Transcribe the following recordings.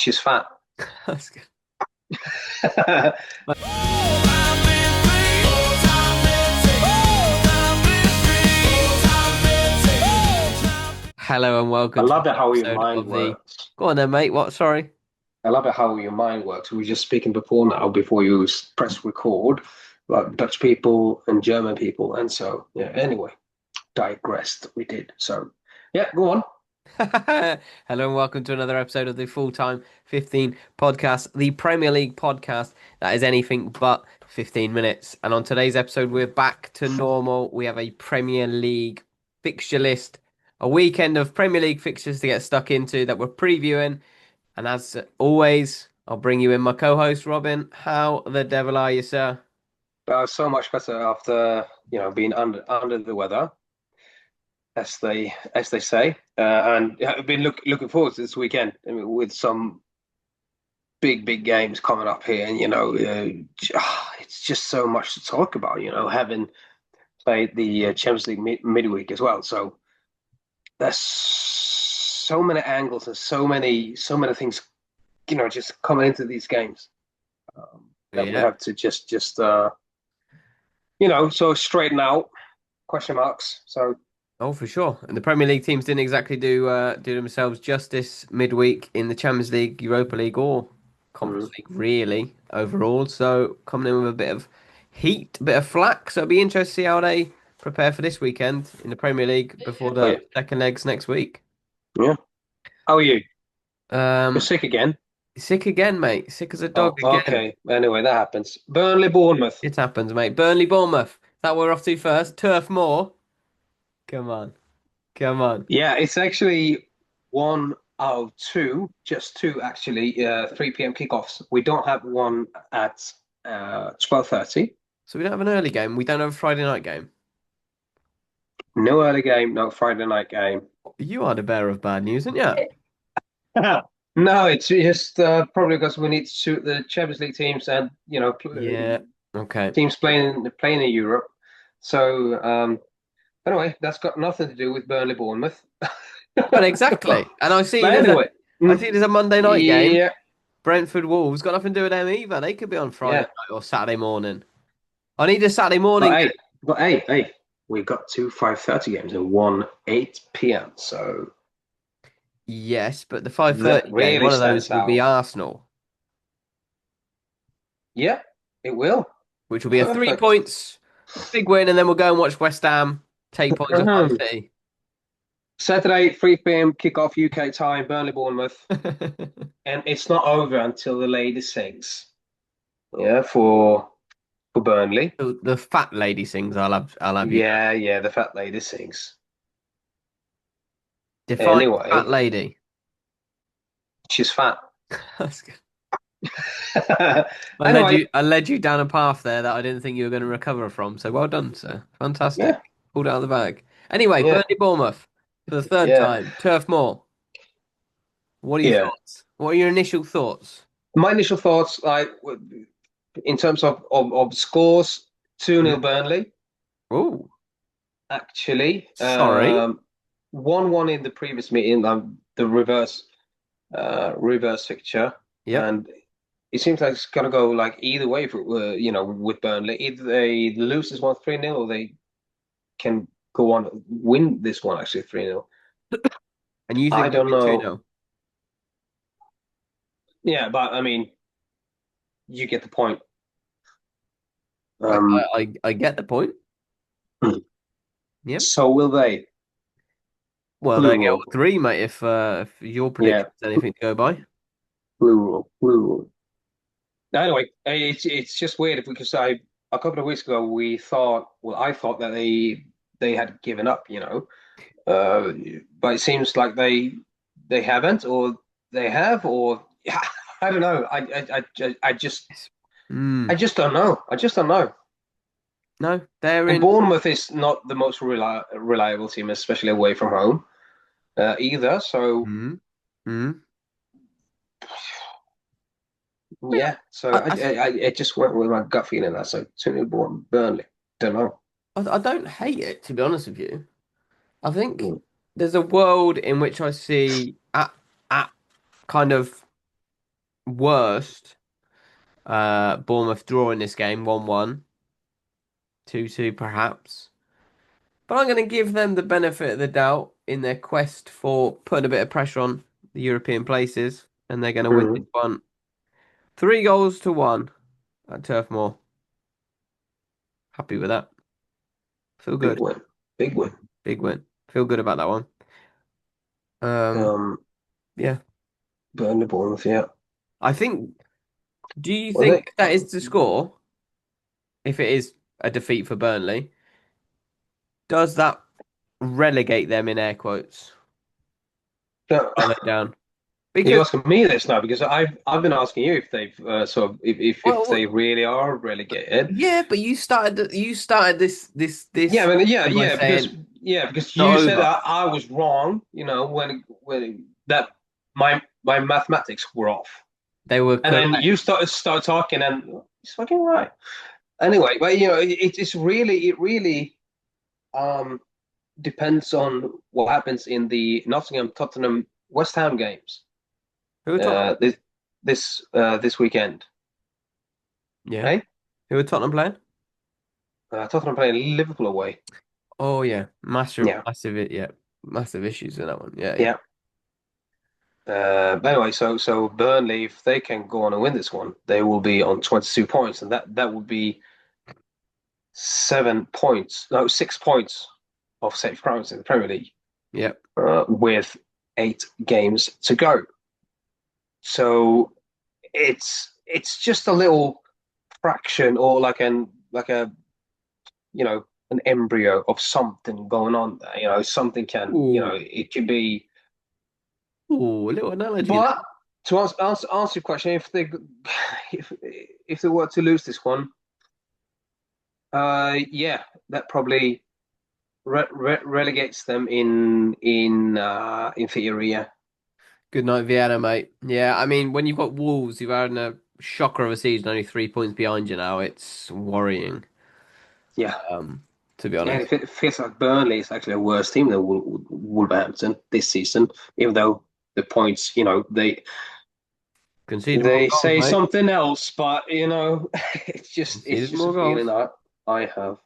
She's fat. That's good. Hello and I welcome to love it another how your episode mind of the. works. Go on then, mate. What? Sorry. I love it how your mind works. We were just speaking before now, before you press record, like Dutch people and German people. And so, yeah, anyway, digressed. We did. So, yeah, go on. Hello and welcome to another episode of the Full Time 15 podcast, the Premier League podcast that is anything but 15 minutes. And on today's episode, we're back to normal. We have a Premier League fixture list, a weekend of Premier League fixtures to get stuck into that we're previewing. And as always, I'll bring you in my co-host, Robin. How the devil are you, sir? So much better after, being under the weather, as they say. And yeah, I've been looking forward to this weekend. I mean, with some big games coming up here, and it's just so much to talk about. Having played the Champions League midweek as well, so there's so many angles and so many things, just coming into these games that we Yeah. have to just so straighten out question marks. So Oh, for sure. And the Premier League teams didn't exactly do themselves justice midweek in the Champions League, Europa League, or Conference mm, League, really, overall. So coming in with a bit of heat, a bit of flack. So it'll be interesting to see how they prepare for this weekend in the Premier League before but the second legs next week. yeah, how are you? You're Um, sick again? Sick again, mate. Sick as a Oh, dog again. okay. Anyway, that happens. Burnley, Bournemouth. It happens, mate. Burnley, Bournemouth. Is that what we're off to first? Turf Moor. Come on. Come on. Yeah, it's actually one out of two, just two actually. 3 p.m. kickoffs. We don't have one at 12:30. So we don't have an early game. We don't have a Friday night game. No early game, no Friday night game. You are the bearer of bad news, aren't you? No, it's just probably because we need to suit the Champions League teams and Yeah. Okay. teams playing in Europe. So anyway, that's got nothing to do with Burnley Bournemouth. Well, exactly. And But anyway, I see there's a Monday night game. yeah, Brentford Wolves got nothing to do with them either. They could be on Friday yeah. night or Saturday morning. I need a Saturday But morning. hey, but hey, we've got two 5:30 games and one 8 p.m. So Yes, but the that 5:30 game, really one of those stands will be out. Arsenal, Yeah, it will. which will be a three Perfect. points, big win, and then we'll go and watch West Ham take points off Man City. Saturday, 3 p.m. kickoff UK time, Burnley Bournemouth. And it's not over until the lady sings. Yeah, for Burnley. The fat lady sings, I'll have you know. Yeah, the fat lady sings. Define fat Anyway, lady. she's fat. That's good. Anyway, I led you down a path there that I didn't think you were going to recover from. So well done, sir. Fantastic. yeah, Pulled it out of the bag. Anyway, yeah, Burnley Bournemouth for the third yeah, time. Turf Moor. What are your yeah. thoughts? What are your initial thoughts? My initial thoughts, like in terms of scores, 2-0 Burnley, Oh, actually. sorry. 1-1 in the previous meeting, the reverse fixture. Yep. And it seems like it's gonna go like either way for with Burnley. Either they lose this one 3-0 or they can go on win this one actually 3-0. And you I think we'll don't win 2 know. 0 Yeah, but I mean, you get the point. I, Um, I get the point. Yep. so will they. Well, Blue they get all rule. three, mate, if your Yeah, prediction is anything to go by. blue rule. Blue rule. Anyway, it's just weird because a couple of weeks ago I thought that they had given up, uh, but it seems like they haven't, or they have, or I don't know. I Mm. just don't know. I just don't know. No, they're And in. Bournemouth is not the most reliable team, especially away from home, either. So Mm. Mm. yeah, so I, I, I just went with my gut feeling that so 2-0 Burnley. Don't know. I don't hate it, to be honest with you. I think Mm. there's a world in which I see at kind of Worst, Bournemouth drawing this game 1-1, 2-2 perhaps. But I'm going to give them the benefit of the doubt in their quest for putting a bit of pressure on the European places, and they're going to win this Mhm. one 3-1 at Turf Moor. Happy with that. Feel Big good. win. Big win. Big win. Feel good about that one. Um, Um, yeah. Burnley, Bournemouth, yeah. I think. Do you Well, they, think that is the score? If it is a defeat for Burnley, does that relegate them in air quotes? no, Are they down? you're Because asking me this now because I've been asking you if they've sort of if well, they really are relegated. yeah, but you started Yeah, this I mean, by yeah, saying because not you said over. I was wrong, when that my mathematics were off, They were and then correct. you start talking, and it's fucking right. Anyway, but it really um depends on what happens in the Nottingham, Tottenham, West Ham games Who are Tottenham? uh this this weekend. Yeah. Hey, Who are Tottenham playing? Tottenham playing Liverpool away. Oh yeah, massive, Yeah, massive, yeah, massive issues in that one. Yeah, yeah. yeah. But anyway, so Burnley, if they can go on and win this one, they will be on 22 points, and that would be 7 points, no, 6 points of safe grounds in the Premier League, Yeah. with 8 games to go. So it's just a little fraction, or an embryo of something going on there. Something Ooh, it could be. ooh, a little analogy there. But to answer your question, if if they were to lose this one, yeah, that probably relegates them in theory. Yeah, Good night, Vienna, mate. Yeah, I mean, when you've got Wolves, you've had a shocker of a season, only 3 points behind you now. It's worrying, yeah. um, to be And honest. it feels like Burnley is actually a worse team than Wolverhampton this season, even though the points, Conceded more they goals, say mate. something else, but it's Conceded just a more feeling goals. I have.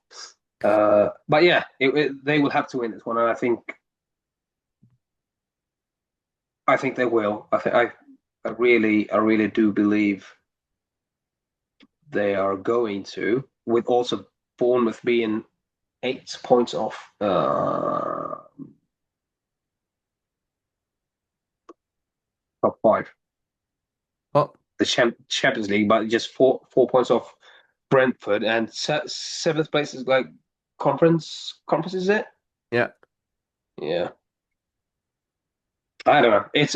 But yeah, they will have to win this one, and I think they will. I really do believe they are going to, with also Bournemouth being 8 points off top five, Oh, the Champions League, but just four points off Brentford, and seventh place is like conference, is it? yeah. Yeah. I don't know. It's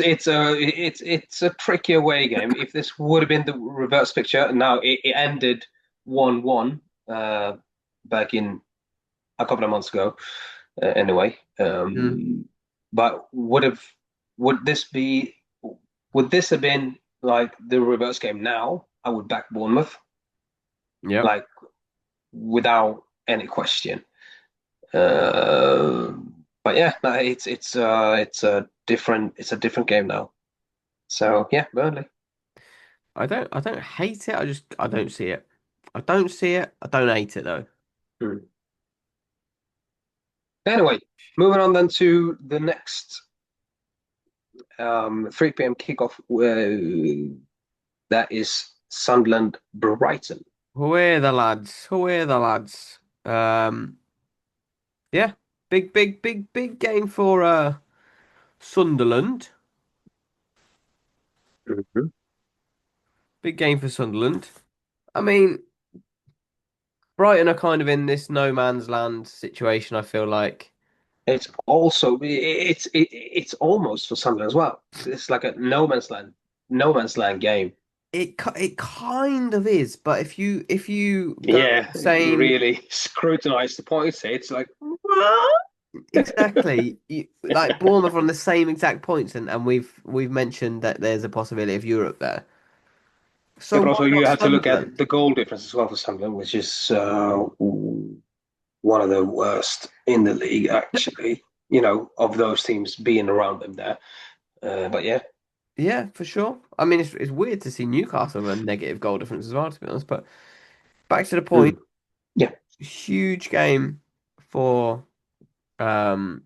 a tricky away game. If this would have been the reverse picture, now it ended 1-1 back in a couple of months ago. Anyway, Mm, but would this be would this have been like the reverse game now? I would back Bournemouth, yeah. like, without any question. Uh, but yeah, no, it's a different game now. So yeah, Burnley. I don't hate it. I don't see it. I don't see it. I don't hate it though. Hmm. Anyway, moving on then to the next 3 p.m. kickoff. That is Sunderland Brighton. Away the lads. Away the lads. Yeah. Big, big, big, big game for Sunderland. Mhm. Big game for Sunderland. I mean, Brighton are kind of in this no man's land situation, I feel like. It's almost for Sunderland as well. It's like a no man's land game. It kind of is, but if you go Yeah, the if you same really scrutinize the points, it's like, exactly like Bournemouth are on the same exact points, and we've mentioned that there's a possibility of Europe there. yeah, So but why also you not have to look at Sunderland? the goal difference as well for Sunderland, which is one of the worst in the league, actually. Of those teams being around them there. But yeah. Yeah, for sure. I mean, it's weird to see Newcastle with a negative goal difference as well, to be honest. But back to the point, Mm. Yeah, huge game for um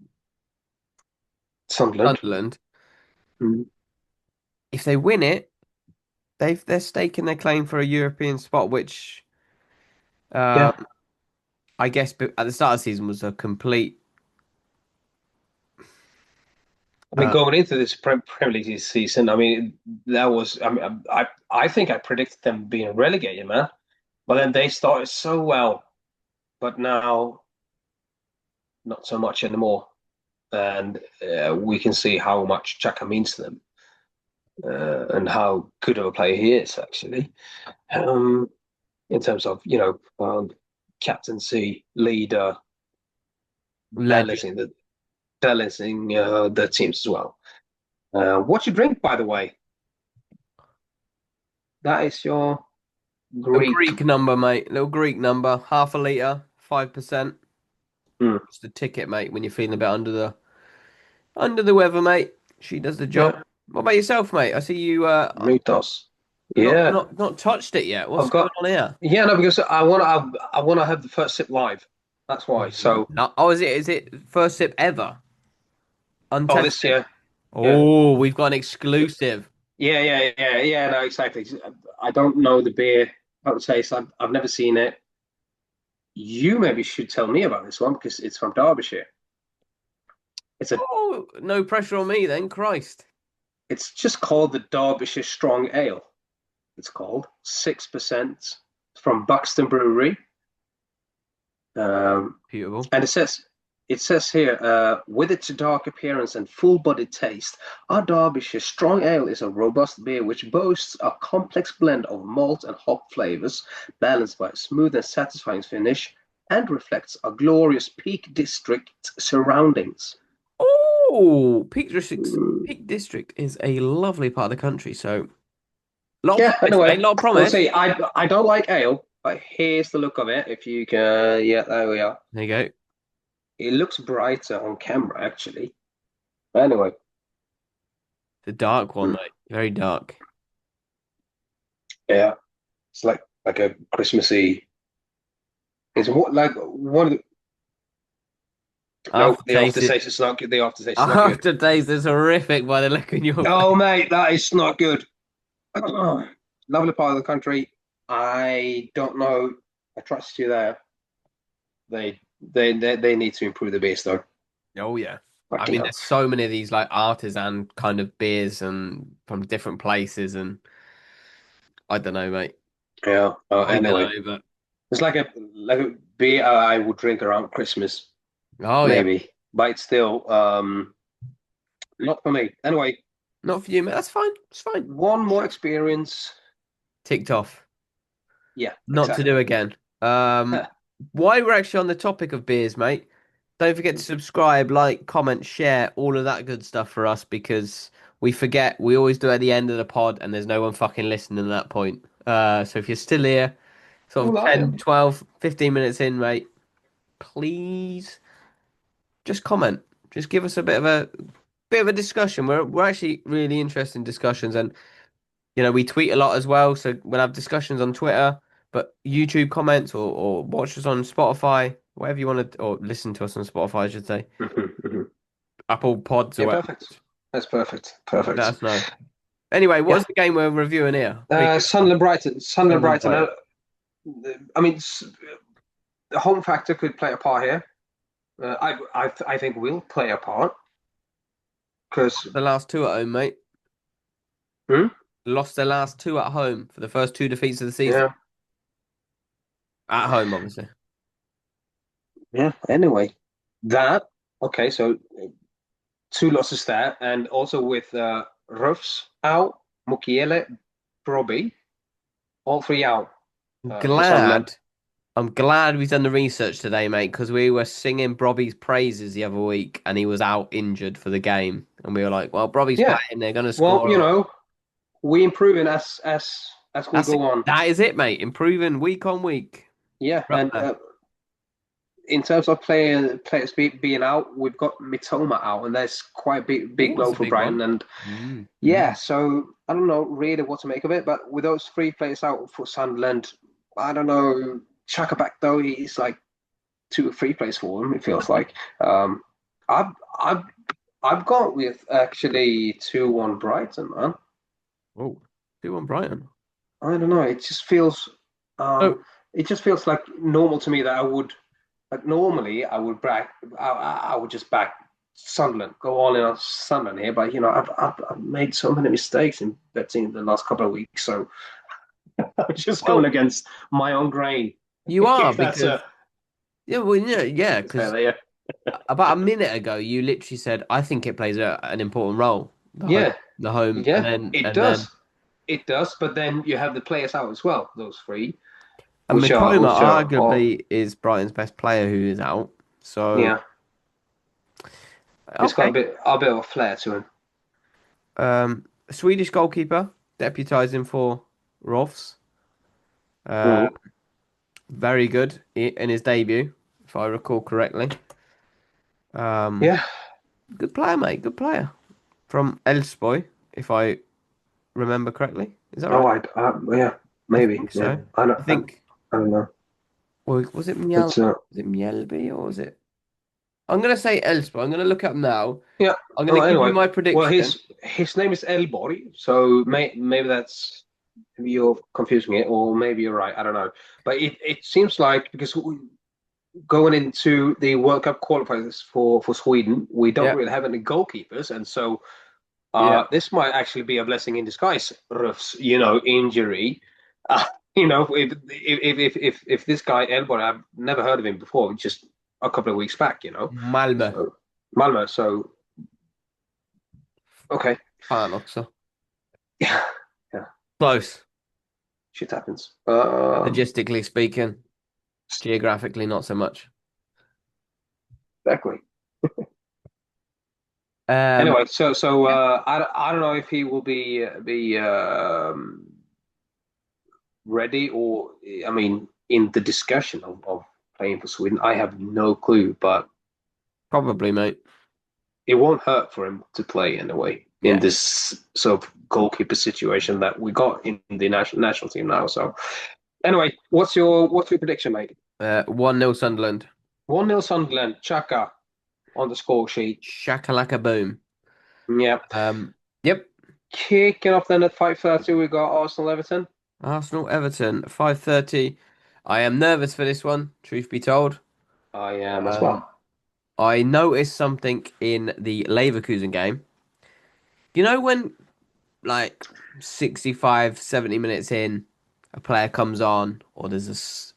Sunderland. Sunderland. Mm. If they win it, they're staking their claim for a European spot, which um, Yeah, I guess at the start of the season was a complete. I mean, Uh, going into this Premier League season, I mean, that was, I mean, I think I predicted them being relegated, man. But then they started so well, but now not so much anymore. And we can see how much Xhaka means to them, and how good of a player he is, actually, in terms of, captaincy, leader, Legend. balancing the teams as well. What you drink, by the way? That is your A Greek. Greek number, mate. Little Greek number, half a litre, 5%. Hmm. Just a ticket, mate, when you're feeling a bit under the weather, mate. She does the job. Yeah, What about yourself, mate? I see you Mythos. not Yeah, not not touched it yet. What's I've going got. on here? Yeah, no, because I want to have the first sip live. That's why. So, No, oh, is it first sip ever? oh, this Untested. year, yeah, Oh, we've got an exclusive. yeah. No, exactly. I don't know the beer. I would say so. I've never seen it. You maybe should tell me about this one because it's from Derbyshire. It's a. Oh, no pressure on me then, Christ. It's just called the Derbyshire Strong Ale. It's called 6% from Buxton Brewery. Um, Beautiful. and it says here, with its dark appearance and full-bodied taste, our Derbyshire Strong Ale is a robust beer which boasts a complex blend of malt and hop flavors, balanced by a smooth and satisfying finish, and reflects a glorious Peak District surroundings. Oh, Peak District. Mm. Peak District is a lovely part of the country. So, a lot of Yeah. promise, mate. Anyway, A lot of we'll promise. see. I don't like ale, but here's the look of it. If you can, yeah, there we are. There you go. It looks brighter on camera, actually. Anyway, The dark one, mm, mate. Very dark. yeah, it's like a Christmassy. It's what like one of the no, the Aftertaste is aftertaste is not good. The aftertaste is not good. aftertaste is horrific by the look in your face. Oh, mate, that is not good. Lovely part of the country. I don't know. I trust you there. They need to improve the base though. Oh yeah. I Fucking mean, hell. there's so many of these like artisan kind of beers and from different places, and I don't know, mate. Yeah. I don't Anyway, know, but it's like a beer I would drink around Christmas, oh yeah, maybe, but it's still not for me. Anyway, not for you, mate. That's fine. It's fine. one more experience. Ticked off. Yeah, Not to exactly. do again. While we're actually on the topic of beers, mate, don't forget to subscribe, like, comment, share, all of that good stuff for us because we forget. We always do it at the end of the pod, and there's no one fucking listening at that point. So if you're still here, sort of Well, I 10, am. 12, 15 minutes in, mate, please just comment. Just give us a bit of a discussion. We're actually really interested in discussions, and we tweet a lot as well, so we'll have discussions on Twitter, but YouTube comments or watch us on Spotify, whatever you want to, or listen to us on Spotify, I should say, Mhm. Apple Pods or Yeah, whatever. perfect. That's perfect. Let Perfect. us know. Anyway, Yeah. what's the game we're reviewing here? Previous Sunderland Brighton. Sunderland Sunderland Brighton. Brighton. I mean, the home factor could play a part here. I think will play a part because The last two at home, mate. Lost their last two at home for the first two defeats of the season. yeah, At home, obviously. yeah. Anyway, that okay. So two losses there, and also with Ruffs out, Mukiele, Brobbey, all three out for Sunderland. Glad. I'm glad we've done the research today, mate, because we were singing Brobby's praises the other week and he was out injured for the game. And we were like, well, Brobby's Yeah. playing, they're going to Well, score. we improving as we That's it. go on. That is it, mate. Improving week on week. Yeah, We're up and there. in terms of players being out, we've got Mitoma out, and that's quite a big Oh, blow it's a for big Brighton. one. And Mm, yeah, mm. so I don't know really what to make of it. But with those three players out for Sunderland, I don't know. Chaka back though, he's like 2 or 3 plays for him. It feels like. Um, I've I've I've gone with actually 2-1 Brighton, man. Oh, 2-1 Brighton. I don't know. Oh, Um, it just feels like normal to me that I would like normally I would I would just back Sunderland, go all in on Sunderland here. But I've made so many mistakes in betting the last couple of weeks, so I'm just going well, against my own grain. you are If that's because yeah, well, yeah, because yeah, about a minute ago you literally said I think it plays an important role. yeah, The home, yeah, it and then does. It does, but then you have the players out as well, those three, and Mitoma which are all, arguably is Brighton's best player who is out. So yeah, he's got okay, a bit of a flair to him. Swedish goalkeeper deputising for Rolfs. Uh, Mm. very good in his debut, if I recall correctly. Um, Yeah. good player, mate. Good player from Elfsborg, if I remember correctly. Is that Oh, right? yeah, I maybe. think Yeah, so. I I think. don't know. Well, was it It's Was it Mjällby or was it? I'm gonna say Elfsborg. I'm gonna look up now. yeah. I'm gonna Oh, give you anyway, my well, prediction. his name is Elborg, so maybe that's maybe you're confusing it, or maybe you're right. I don't know, but it seems like because going into the World Cup qualifiers for Sweden, we don't Yeah, really have any goalkeepers, and so yeah. this might actually be a blessing in disguise. Ruff's, injury. If this guy Elborg, I've never heard of him before, just a couple of weeks back, Malmö. so Malmo. So okay, Fan också. yeah, yeah, Close. shit happens. Logistically speaking, geographically not so much. Exactly. Um, Anyway, so yeah, I don't know if he will be ready or I mean in the discussion of playing for Sweden. I have no clue, but probably, mate. it won't hurt for him to play anyway in Yeah. this sort of goalkeeper situation that we got in the national team now. So anyway, what's your prediction, mate? 1-0 Sunderland. 1-0 Sunderland, Chaka on the score sheet. Shakalaka boom. Yeah. Yep. Kicking off then at 5:30, we got Arsenal Everton. Arsenal Everton 5:30. I am nervous for this one, truth be told. I am as Um, well. I noticed something in the Leverkusen game. You know when like 65, 70 minutes in, a player comes on, or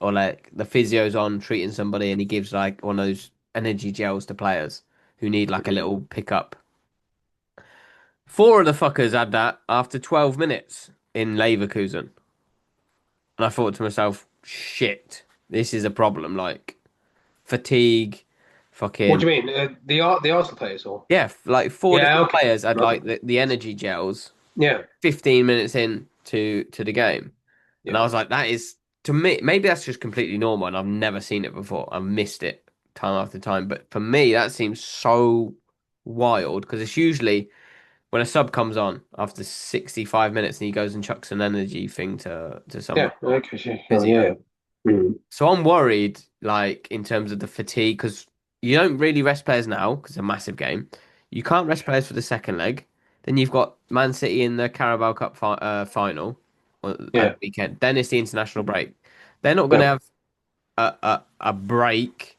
or like the physio's on treating somebody, and he gives like one of those energy gels to players who need like a Mhm. little pickup. Four of the fuckers had that after 12 minutes in Leverkusen, and I thought to myself, shit, this is a problem. Like fatigue, What fucking do you mean? The Arsenal players or? yeah, like four Yeah, different okay. players had Okay. like the energy gels Yeah. 15 minutes in to the game. And I Yeah. was like, that is to me, maybe that's just completely normal and I've never seen it before. I've missed it time after time. But for me, that seems so wild because it's usually when a sub comes on after 65 minutes and he goes and chucks an energy thing to Yeah. someone, Okay. Sure. physio. Yeah. Mm. So I'm worried, like in terms of the fatigue, because you don't really rest players now because it's a massive game. You can't rest players for the second leg. Then you've got Man City in the Carabao Cup final at Yeah. the weekend. Then it's the international break. They're not going Yeah. to have a break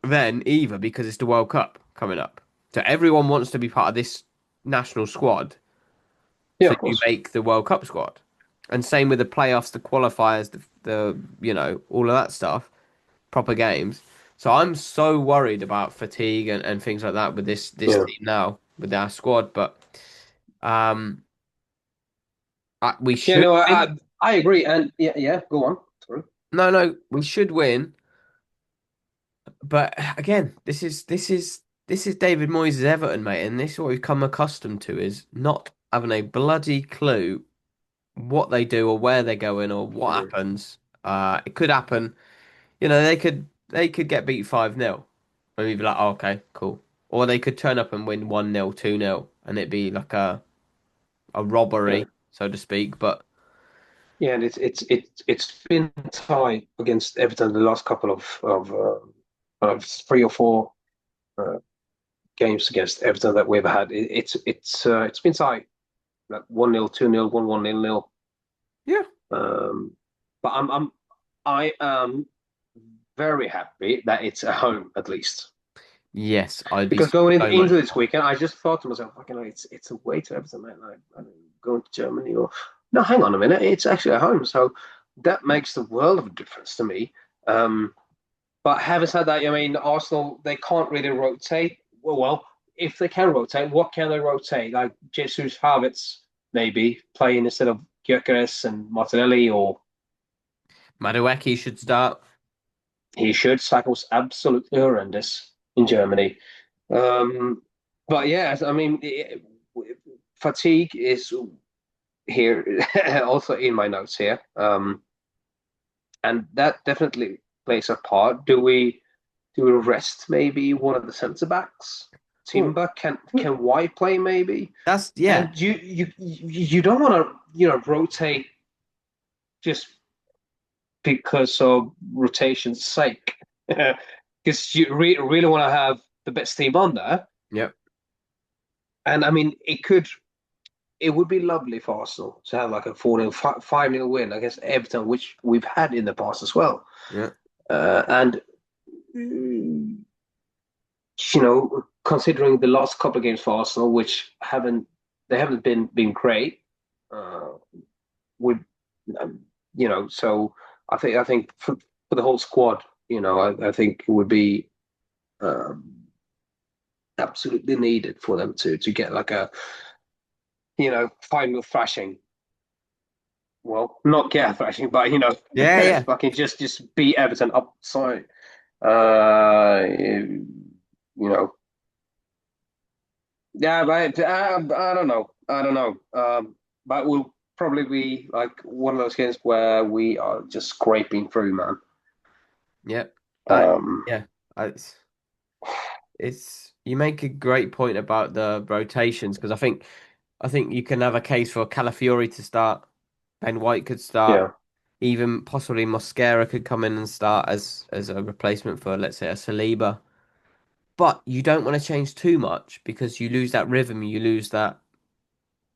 then either because it's the World Cup coming up. So everyone wants to be part of this national squad. Yeah. So Of you course. make the World Cup squad. And same with the playoffs, the qualifiers, the all of that stuff. Proper games. So I'm so worried about fatigue and things like that with this Yeah. team now with our squad. But um, we Yeah. should No, win. I agree. And yeah. Yeah. Go on. Sorry. No, we should win. But again, this is David Moyes' Everton, mate, and this is what we've come accustomed to is not having a bloody clue what they do or where they're going or what Mm. happens. It could happen. You know, they could. they could get beat 5-0. And we'd be like, oh, okay, cool. Or they could turn up and win 1-0, 2-0, and it'd be like a Yeah, robbery, so to speak. But yeah, and it's been tight against Everton the last couple of 3 or 4 uh, games against Everton that we've had. It's been tight, like 1-0, 2-0, 1-1, 0-0. yeah, But I am very happy that it's at home at least. yes, I'd be Because going so into much this more. weekend, I just thought to myself, fucking, it's away to Everton, man. I don't going to Germany or no, hang on a minute, it's actually at home, so that makes the world of a difference to me. Um, but having said that, I mean, Arsenal they can't really rotate. Well, if they can rotate, what can they rotate? Like Jesus Havertz maybe playing instead of Gyökeres and Martinelli, or Madueke should start. he should. Saka was absolutely horrendous in Germany. Um, but yeah, I mean, fatigue is here also in my notes here, and that definitely plays a part. Do we rest maybe one of the centre backs? Oh, Timber can White play maybe? that's yeah, And you don't want to rotate just because of rotation's sake, because you really want to have the best team on there. yep, And I mean, it would be lovely for Arsenal to have like a 4-0, 5-0 win against Everton, which we've had in the past as well. yeah. And considering the last couple of games for Arsenal, which haven't been great, uh, would so I think for the whole squad, I think it would be um, absolutely needed for them to get like a final thrashing. Well, not get a thrashing, but Yeah, yeah. fucking just beat Everton up. So, you know, yeah, but I don't know, I don't know. But we'll probably be like one of those games where we are just scraping through, man. Yep. I Um, yeah. It's you make a great point about the rotations because I think you can have a case for Calafiori to start. Ben White could start. yeah, Even possibly Mosquera could come in and start as a replacement for, let's say, a Saliba. But you don't want to change too much because you lose that rhythm. You lose that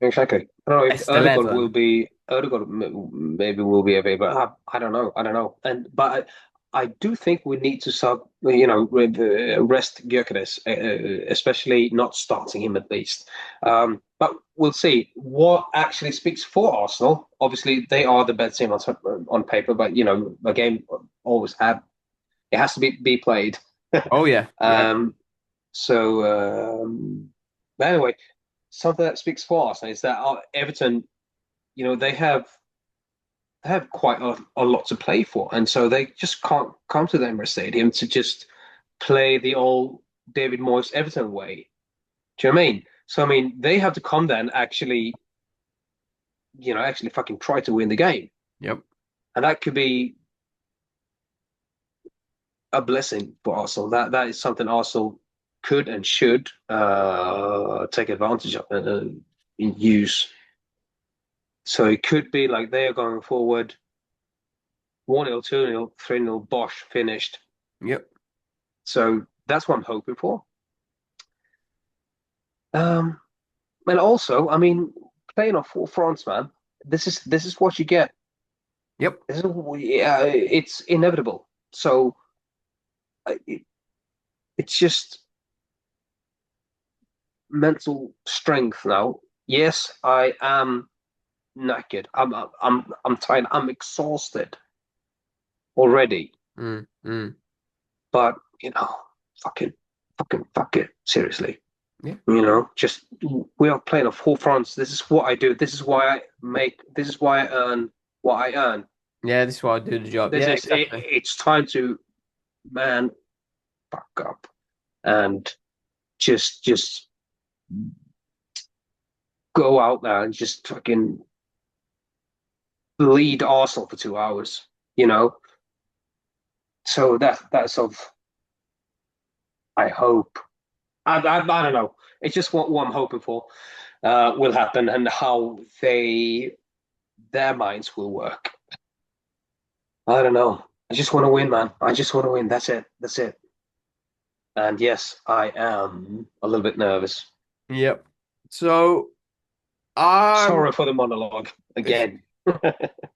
exactly. I don't know if best 11. Odegaard maybe will be available. I don't know. I don't know. But I do think we need to rest Gyökeres, especially not starting him at least. But we'll see what actually speaks for Arsenal. Obviously, they are the better team on paper, but a game always it has to be played. Oh yeah, yeah, Um, but anyway, something that speaks for Arsenal is that Everton, they have quite a lot to play for, and so they just can't come to the Emirates Stadium to just play the old David Moyes Everton way. Do you know what I mean? So I mean, they have to come there and actually fucking try to win the game, yep, and that could be a blessing for Arsenal. That is something Arsenal could and should take advantage of and use. So it could be like they are going forward 1-0, 2-0, 3-0, Bosch finished. yep, So that's what I'm hoping for. Um, and also, I mean, playing on four fronts, man. This is what you get. yep. It's inevitable. So it's just mental strength now. Yes, I am knackered. I'm tired. I'm exhausted already. Mm, mm. But fucking, fuck it. Seriously. Yeah, Just we are playing on four fronts. This is what I do. This is why I make. This is why I earn what I earn. yeah. This is why I do the job. This Yeah, is it, exactly. it's time to man fuck up and just go out there and just fucking lead Arsenal for 2 hours. You know, So that's of I hope. I don't know. It's just what I'm hoping for will happen and how their minds will work. I don't know. I just want to win, man. I just want to win. That's it. That's it. And yes, I am a little bit nervous. Yep. So I'm Sorry for the monologue again.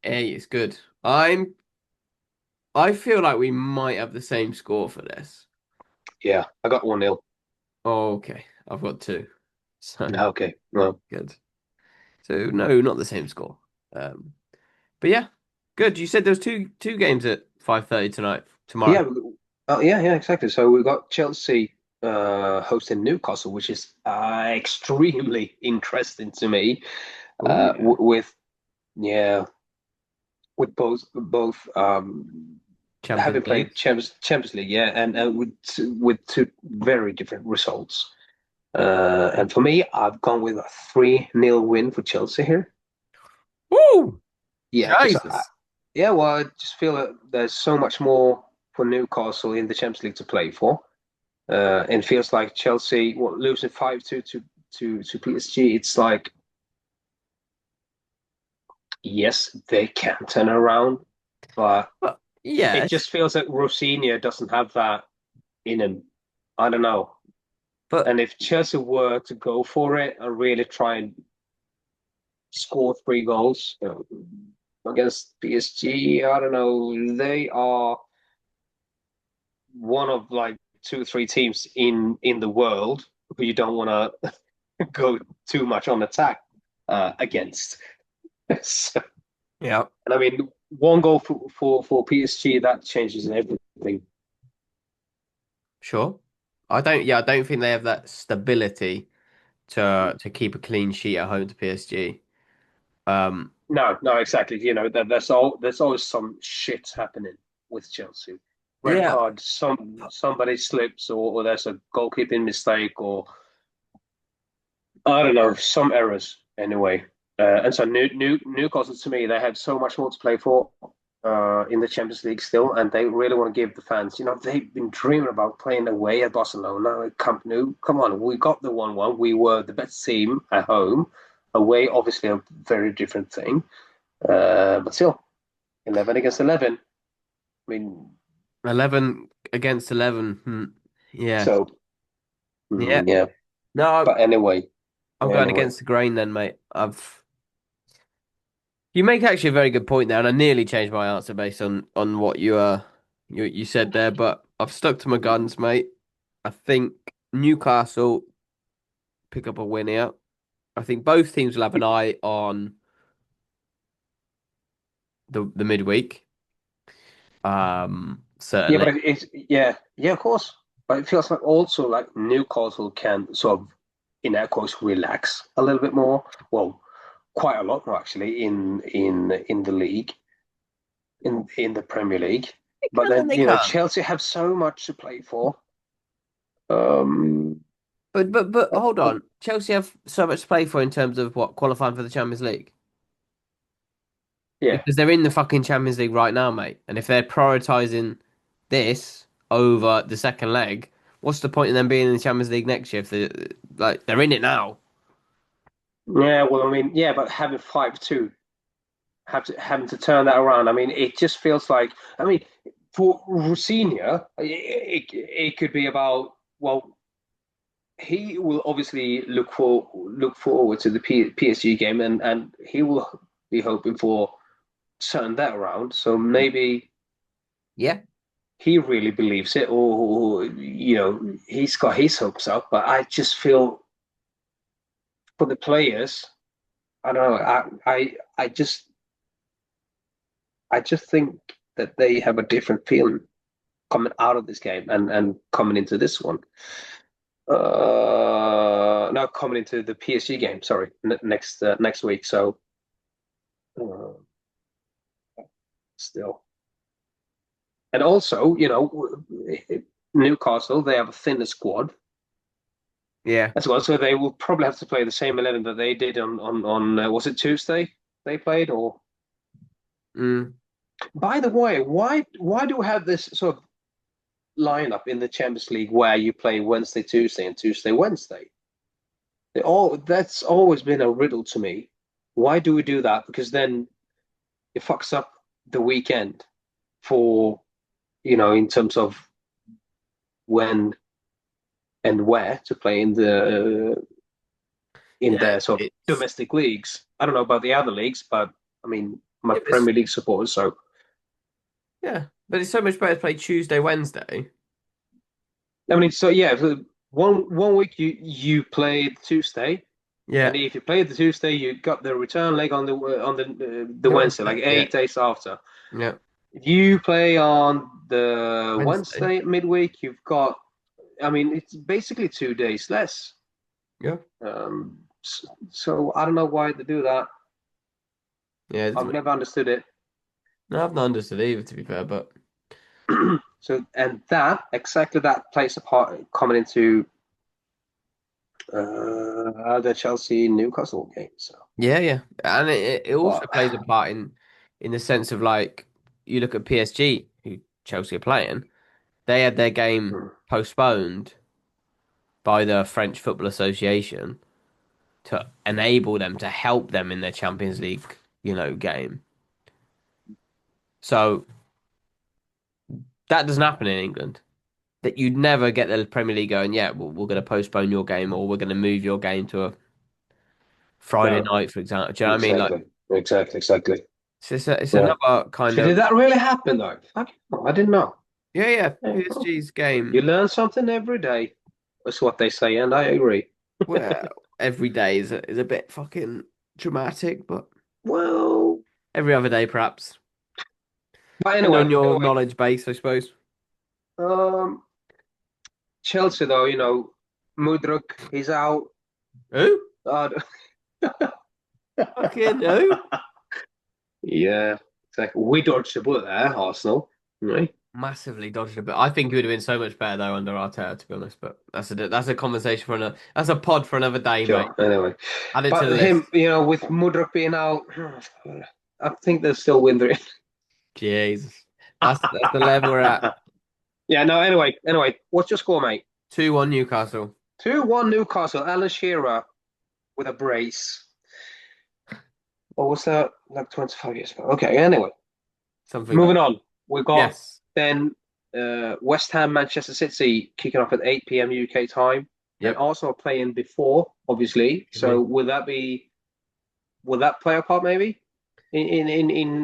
hey, it's good. I feel like we might have the same score for this. Yeah, I got 1-0. Oh, okay. I've got two. So Okay. Well, good. So no, not the same score. Um, but yeah, good. You said there was two games at 5:30 tonight, tomorrow. yeah. Yeah, exactly. So we got Chelsea hosting Newcastle, which is extremely interesting to me. Oh yeah. With yeah, with both having Champions played Leagues. Champions League, yeah, and with two very different results. And for me, I've gone with a 3-0 win for Chelsea here. Woo! Yeah, because Jesus. yeah, well, I just feel that there's so much more for Newcastle in the Champions League to play for. And it feels like Chelsea, losing 5-2 to PSG, it's like, yes, they can turn around, but But it yes, just feels like Rosinha doesn't have that in him. I don't know. but And if Chelsea were to go for it and really try and score 3 goals against PSG, I don't know. They are one of like 2 or 3 teams in the world who you don't want to go too much on attack against. So, yeah, and I mean, 1 goal for PSG that changes everything. sure. I don't think they have that stability to keep a clean sheet at home to PSG. Um, No, no, exactly. You know that there's always some shit happening with Chelsea. Red yeah. card, somebody slips, or there's a goalkeeping mistake, or I don't know, some errors anyway. And so Newcastle, to me, they have so much more to play for in the Champions League still, and they really want to give the fans. You know, they've been dreaming about playing away at Barcelona, at Camp Nou. Come on, we got the 1-1. We were the best team at home. Away, obviously, a very different thing. But still, 11 against 11. I mean, 11 against 11. Hmm. Yeah. so Yeah. yeah. No, But anyway, I'm going anyway, against the grain then, mate. You make actually a very good point there, and I nearly changed my answer based on what you said there, but I've stuck to my guns, mate. I think Newcastle pick up a win here. I think both teams will have an eye on the midweek. yeah, Certainly. but yeah, of course. But it feels like also like Newcastle can sort of, in air quotes, relax a little bit more. Well, quite a lot more actually in the league, in the Premier League. They But can and then they can't. Chelsea have so much to play for. Um, But hold on. Chelsea have so much to play for in terms of what qualifying for the Champions League. yeah, Because they're in the fucking Champions League right now, mate. And if they're prioritizing this over the second leg, what's the point in them being in the Champions League next year if they're in it now? yeah. Well, I mean, yeah, but having 5-2, having to turn that around. I mean, it just feels like. I mean, for Rosinha, it could be about, well, he will obviously look forward to the PSG game, and he will be hoping for turn that around. So maybe Yeah. he really believes it, or he's got his hopes up. But I just feel for the players, I don't know. I just think that they have a different feeling coming out of this game and coming into this one. Now coming into the PSG game. Sorry, next week. So uh, still, and also, Newcastle, they have a thinner squad Yeah. as well, so they will probably have to play the same 11 that they did on was it Tuesday they played, or Mm. By the way, why do we have this sort of lineup in the Champions League where you play Wednesday, Tuesday, and Tuesday, Wednesday? That's always been a riddle to me. Why do we do that? Because then it fucks up the weekend for, in terms of when and where to play in Yeah, the sort of it's domestic leagues. I don't know about the other leagues, but I mean, I'm a yeah, it's Premier League supporter, so yeah, but it's so much better to play Tuesday, Wednesday. I mean, so yeah, so one week you played Tuesday, and Yeah, if you played the Tuesday, you got the return leg on the Wednesday, like Wednesday. Yeah, 8 days after. yeah, If you play on the Wednesday. Wednesday midweek, you've got. I mean, it's basically 2 days less. Yeah, So I don't know why they do that. yeah. It's I've weird. never understood it. No, I've not understood either, to be fair, but So and that exactly that plays a part coming into the Chelsea Newcastle game. So, yeah, yeah, and it also but plays a part in the sense of like you look at PSG, who Chelsea are playing, they had their game postponed by the French Football Association to enable them to help them in their Champions League, game. So that doesn't happen in England. That you'd never get the Premier League going, yeah, well, we're going to postpone your game or we're going to move your game to a Friday no, night, for example. Do you know what I mean? Like, exactly. it's Yeah. another kind So of, did that really happen though? I didn't know. yeah, yeah. Yeah, well, PSG's you game, learn something every day. That's what they say, and I agree. well, every day is a bit fucking dramatic, but Well, every other day, perhaps. but And anyway, on your knowledge base, I suppose. um, Chelsea though, Mudryk, he's out. Who? Uh, Fucking who? yeah, exactly. We dodged a bullet there, Arsenal. Right? Massively dodged a bit. I think he would have been so much better though under Arteta, to be honest. But that's a conversation for another. That's a pod for another day, mate. Sure. Anyway, Add it to the but him, list. with Mudryk being out, I think they'll still win the. Jesus, that's the level we're at. Yeah. No. Anyway, what's your score, mate? 2-1 Newcastle. 2-1 Newcastle. Alan Shearer with a brace. Or was that like 25 years ago? Okay. Anyway, Something like moving on. We got yes. then West Ham, Manchester City kicking off at 8 p.m. UK time, and Yep. Arsenal playing before, obviously. So Mhm. will that play a part maybe in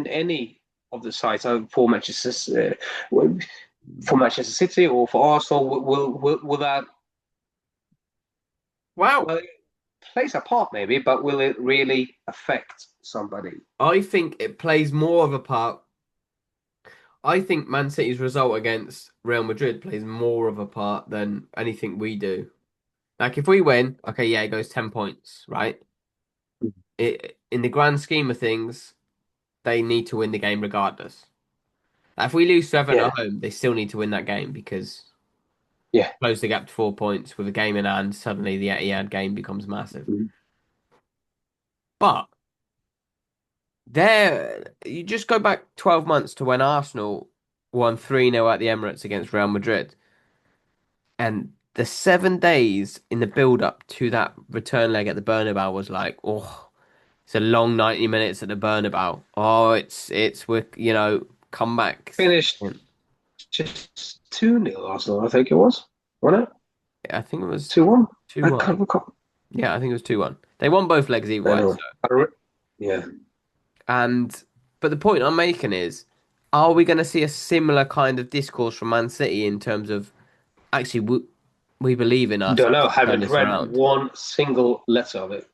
any of the sides for Manchester City or for Arsenal? Will that Wow. well it plays a part maybe, but will it really affect somebody? I think it plays more of a part. I think Man City's result against Real Madrid plays more of a part than anything we do. Like if we win, okay, yeah, it goes 10 points, right? In the grand scheme of things, they need to win the game regardless. Like, if we lose to Everton Yeah, at home, they still need to win that game because yeah. close the gap to 4 points with a game in hand. Suddenly, the Etihad game becomes massive. Mhm. But there, you just go back 12 months to when Arsenal won 3-0 at the Emirates against Real Madrid, and the 7 days in the build-up to that return leg at the Bernabeu was like, oh, it's a long 90 minutes at the Bernabeu. Oh, it's with comebacks. Finished just 2-0 Arsenal, I think it was. Wasn't it? I think it was 2-1. I 2-1. can't recall. Yeah, I think it was 2-1. They won both legs either way. Anyway, So. yeah. And but the point I'm making is, are we going to see a similar kind of discourse from Man City in terms of actually we believe in Don't ourselves know. to turn Haven't this read around? one single letter of it.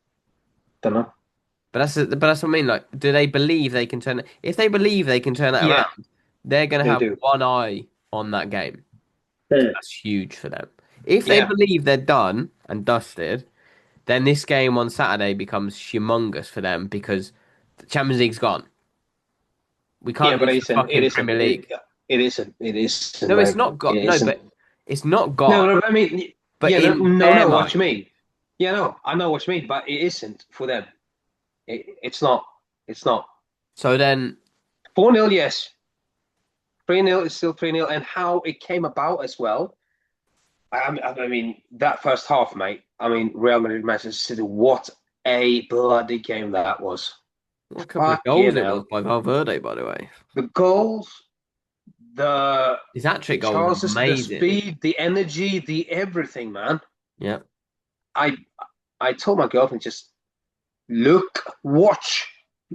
Don't know. But that's what I mean. Like, do they believe they can turn it? If they believe they can turn that Yeah, around, they're going to they have do. one eye on that game. Hmm. That's huge for them. If they Yeah, believe they're done and dusted, then this game on Saturday becomes humongous for them because the Champions League's gone. We yeah, can't but lose the it fucking isn't. Premier League. It isn't. It isn't, No, it's mate. not It got. No, isn't. but it's not gone. No, no, I mean, But yeah, no, in no, their no. What you mind. mean? Yeah, no, I know what you mean, but it isn't for them. It's not. It's not. So then, 4-0, yes. 3-0 is still 3-0. And how it came about as well. I mean, that first half, mate. I mean, Real Madrid, Manchester City, what a bloody game that was. What a couple of goals Fucking it was hell. by Valverde, by the way. The goals, the His hat-trick goal was chances, the amazing. speed, the energy, the everything, man. Yeah. I I told my girlfriend, just look, watch.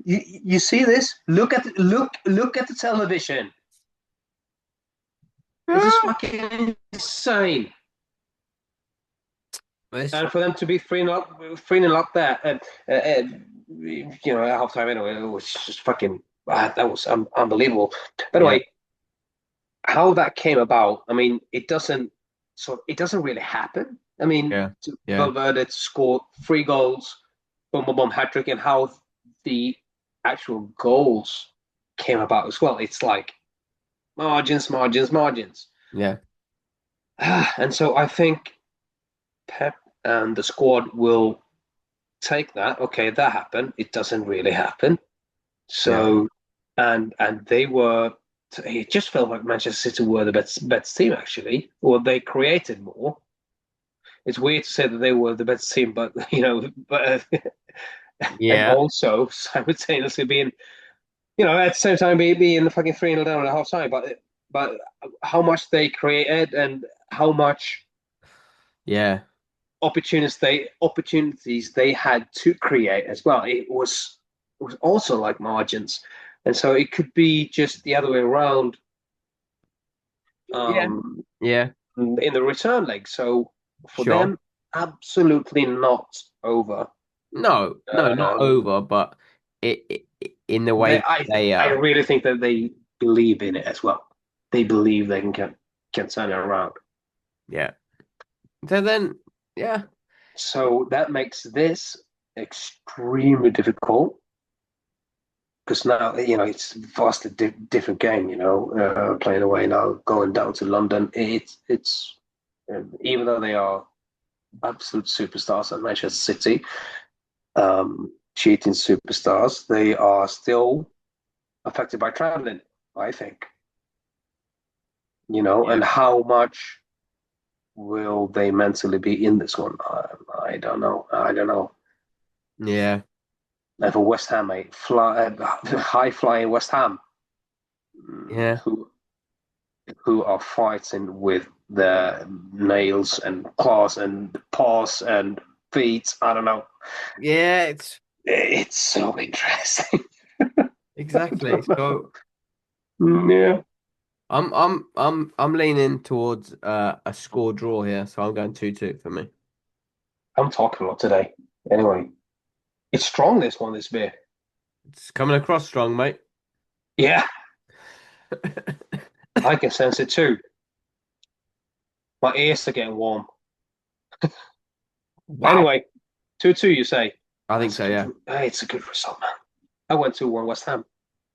You see this? Look at the television. This is fucking insane. It's, And for them to be 3-0 up there, at half time anyway, it was just fucking, that was unbelievable. By the yeah, way, how that came about, I mean, it doesn't really happen. I mean, yeah, yeah, Valverde to score 3 goals, boom, boom, boom, hat trick, and how the actual goals came about as well. It's like margins, margins, margins. yeah, And so I think Pep and the squad will take that. Okay, that happened. It doesn't really happen. yeah, So, and they were. It just felt like Manchester City were the best team actually, or they created more. It's weird to say that they were the best team, but and yeah, also simultaneously being, at the same time being the fucking 3-0 down at half time. But how much they created and how much yeah, opportunities they had to create as well. It was also like margins, and so it could be just the other way around yeah, um, yeah. in the return leg. So for Sure. them, absolutely not over. No, no, not Um, over, but in the way they I really think that they believe in it as well. They believe they can turn it around. yeah. So then, yeah, So that makes this extremely difficult because now it's vastly different game. Playing away now, going down to London. It's even though they are absolute superstars at Manchester City, cheating superstars, they are still affected by traveling. I think yeah, and how much will they mentally be in this one? I don't know. I don't know. yeah, And for West Ham, mate, high flying West Ham, yeah, who are fighting with their nails and claws and paws and feet. I don't know. yeah. It's It's so interesting. exactly. So Yeah, I'm leaning towards a score draw here. So I'm going 2-2 for me. I'm talking a lot today. Anyway, it's strong, this one, this beer. It's coming across strong, mate. Yeah, I can sense it too. My ears are getting warm. Wow. Anyway, 2-2, you say? I think That's a so. good. Yeah. Hey, it's a good result, man. I went 2-1 West Ham.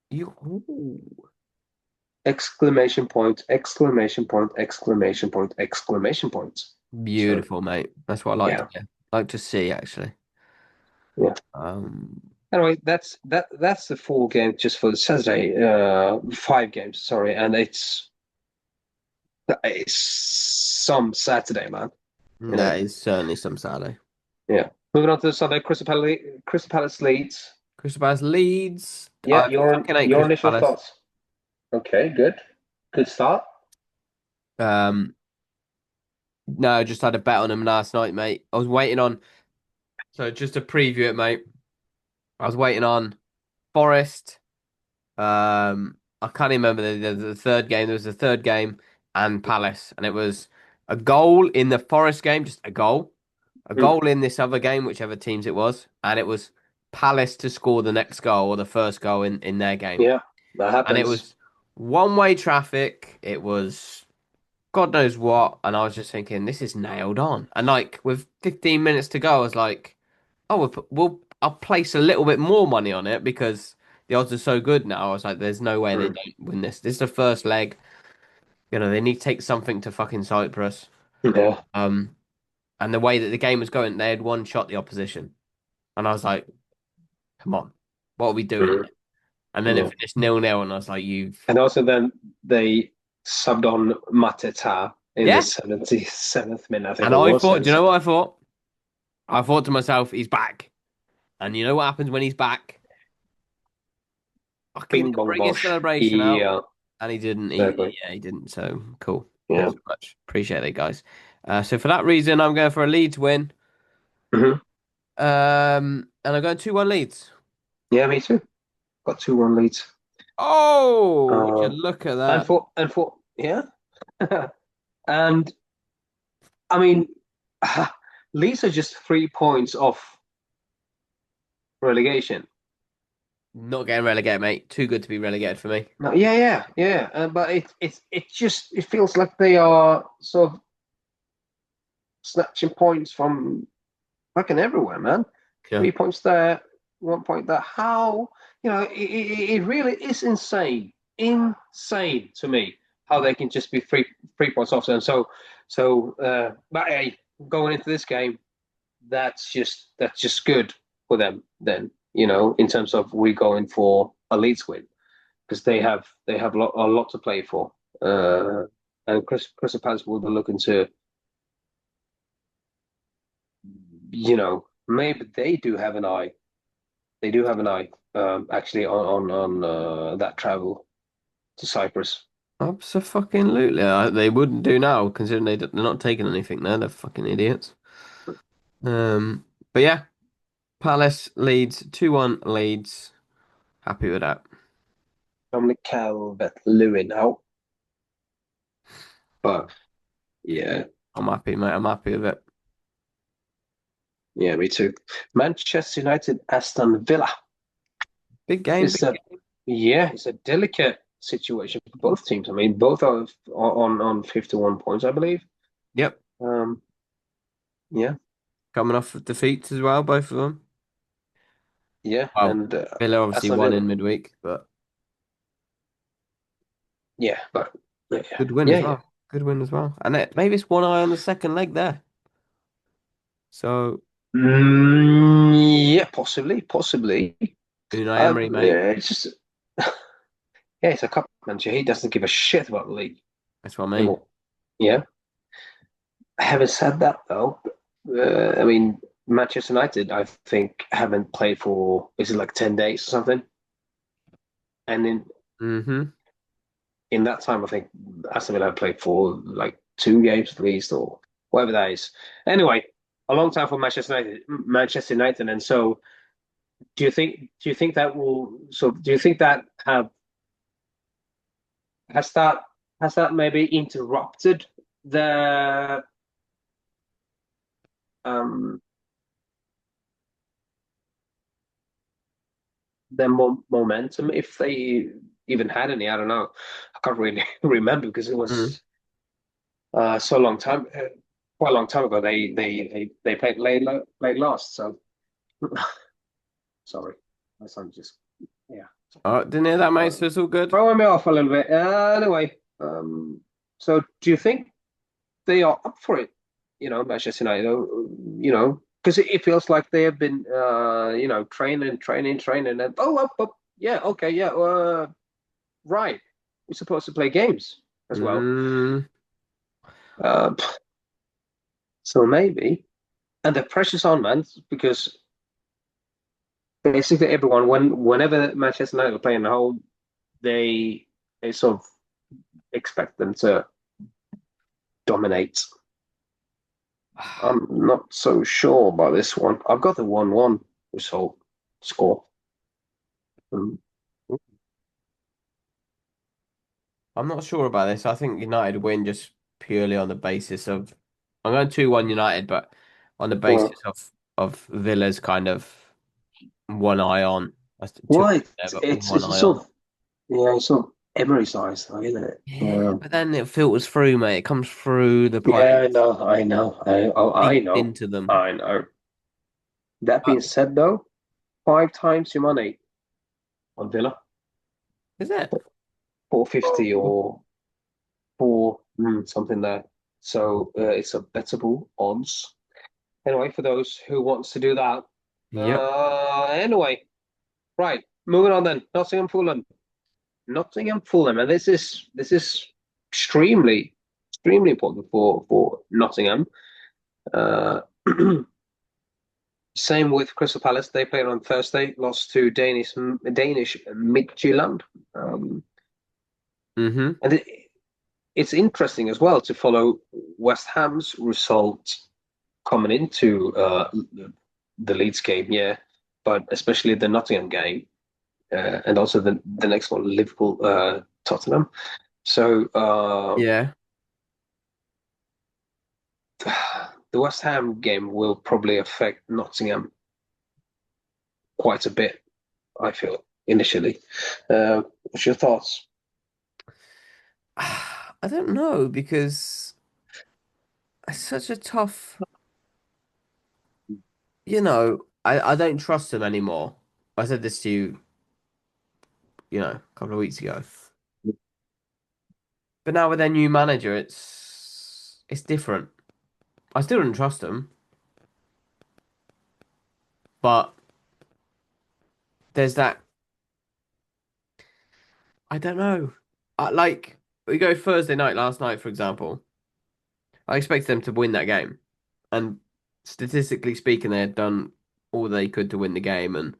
You. Ooh. Exclamation point! Exclamation point! Exclamation point! Exclamation point! So Beautiful, mate. That's what I like to yeah, hear. Like to see, actually. yeah. Um, Anyway, that's the full game just for the Saturday. 5 games, sorry, and it's some Saturday, man. You know. that is certainly some Saturday. Yeah. Moving on to the Sunday, Crystal Palace Leeds. Crystal Palace Leeds. Yeah, I fucking hate your Crystal initial Palace. thoughts. Okay, good. Good start. Um, no, I just had a bet on them last night, mate. I was waiting on. So just to preview it, mate. I was waiting on Forest. I can't even remember the third game. There was a third game and Palace, and it was a goal in the Forest game, just a Mm, goal in this other game, whichever teams it was, and it was Palace to score the next goal or the first goal in their game, yeah, that and it happens. was one-way traffic. It was God knows what, and I was just thinking, this is nailed on. And like with 15 minutes to go, I was like, oh, I'll place a little bit more money on it because the odds are so good now. I was like, there's no way they Mm, don't win this. This is the first leg. They need to take something to fucking Cyprus. yeah. Um, and the way that the game was going, they had one shot the opposition, and I was like, come on, what are we doing Mm. here? And then it Yeah. finished 0-0, and I was like, "You, And also then they subbed on Mateta in the yeah." 77th minute, I think And it I was. thought, do you know what I thought? I thought to myself, "He's back." And you know what happens when he's back? Fucking Bing bong bring his bosh. celebration out. Yeah, And he didn't. exactly. Yeah, he didn't. So cool. Yeah. Thanks so much. Appreciate it, guys. So for that reason, I'm going for a Leeds win. Hmm. And I'm going 2-1 Leeds. Yeah, me too. Got 2-1 leads. Oh, would you Uh, look at and that? for yeah, and I mean, Leeds are just 3 points off relegation. Not getting relegated, mate. Too good to be relegated for me. No, yeah, yeah, yeah. But it feels like they are sort of snatching points from fucking everywhere, man. Yeah. 3 points there, 1 point there. How it really is insane to me how they can just be 3 points off. And but hey, going into this game, that's just good for them. Then in terms of we going for a Leeds win because they have a lot to play for. And Crystal Palace will be looking to maybe they do have an eye. They do have an eye, actually, on that travel to Cyprus. Absolutely. They wouldn't do now, considering they're not taking anything there. They're fucking idiots. Um, but yeah, Palace leads 2-1 Leeds. Happy with that. Dominic Calvert-Lewin out, but yeah, I'm happy, mate. I'm happy with it. yeah, me too. Manchester United, Aston Villa. Big game. It's a yeah, it's a delicate situation for both teams. I mean, both are on 51 points, I believe. Yep. Um, yeah, Coming off of defeats as well, both of them. yeah, Well, and Villa obviously Aston won Villa. in midweek, but Yeah, but yeah, good win yeah, as yeah. well. Good win as well. And maybe it's one eye on the second leg there. So Yeah, possibly. Unai Emery, mate. It's just yeah, it's a cup manager. He doesn't give a shit about the league That's what I mean. anymore. Yeah. Having said that, though, I mean, Manchester United, I think, haven't played for is it like 10 days or something? And Hmm. in that time, I think Aston Villa have played for like 2 games at least, or whatever that is. Anyway, a long time for Manchester United, and so do you think that will so do you think that has that has that maybe interrupted the um momentum, if they even had any? I don't know. I can't really remember because it Mm. was so long time, quite a long time ago. They played late last. So sorry, my son just yeah Oh, didn't hear that, mate. uh, So it's all good. throwing me off a little bit. Anyway, so do you think they are up for it? Manchester United. Because it feels like they have been training, and yeah, okay, yeah, right. We're supposed to play games as well. Mm, Uh, so maybe, and the pressure's on, man, because basically everyone, whenever Manchester United are playing at home, they sort of expect them to dominate. I'm not so sure about this one. I've got the 1-1 result score. Um, I'm not sure about this. I think United win just purely on the basis of I'm going 2-1 United, but on the well, basis of Villa's kind of one eye on. That's two well, there, but one it's eye on. sort of yeah, it's sort of Emery's eyes, though, isn't it? Yeah, but then it filters through, mate. It comes through the Yeah, players, I know, I deep know, into them. I know. That Uh, being said, though, 5 times your money on Villa, is it? 450 Oh. or something there. So it's a bettable odds. Anyway, for those who wants to do that. Yep. Anyway, right. moving on then. Nottingham Fulham. Nottingham Fulham, and this is extremely important for Nottingham. Uh, Same with Crystal Palace. They played on Thursday, lost to Danish Midtjylland. Um, Mm-hmm. and it's interesting as well to follow West Ham's result coming into the Leeds game, yeah, but especially the Nottingham game, and also the next one, Liverpool Tottenham. So Yeah. the West Ham game will probably affect Nottingham quite a bit, I feel, initially. What's your thoughts? I don't know because it's such a tough, I don't trust them anymore. I said this to you, a couple of weeks ago. But now with their new manager, it's different. I still don't trust them, but there's that I don't know. Like we go Thursday night last night, for example. I expected them to win that game, and statistically speaking, they had done all they could to win the game. And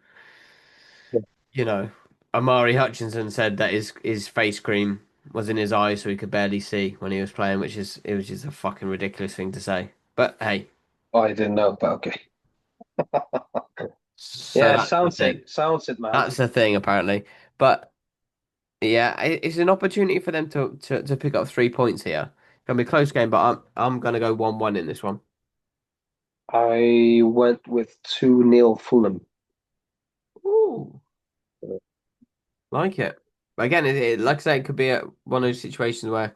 Yeah. you know, Amari Hutchinson said that his face cream was in his eyes, so he could barely see when he was playing, it was just a fucking ridiculous thing to say. But hey, I didn't know, but okay. so Yeah, that's the sounds thing. it. Sounds it, man. That's the thing, apparently. But yeah, it's an opportunity for them to pick up 3 points here. Gonna be a close game, but I'm gonna go 1-1 in this one. I went with 2-0 Fulham. Ooh, like it. But again, like I say, it could be one of those situations where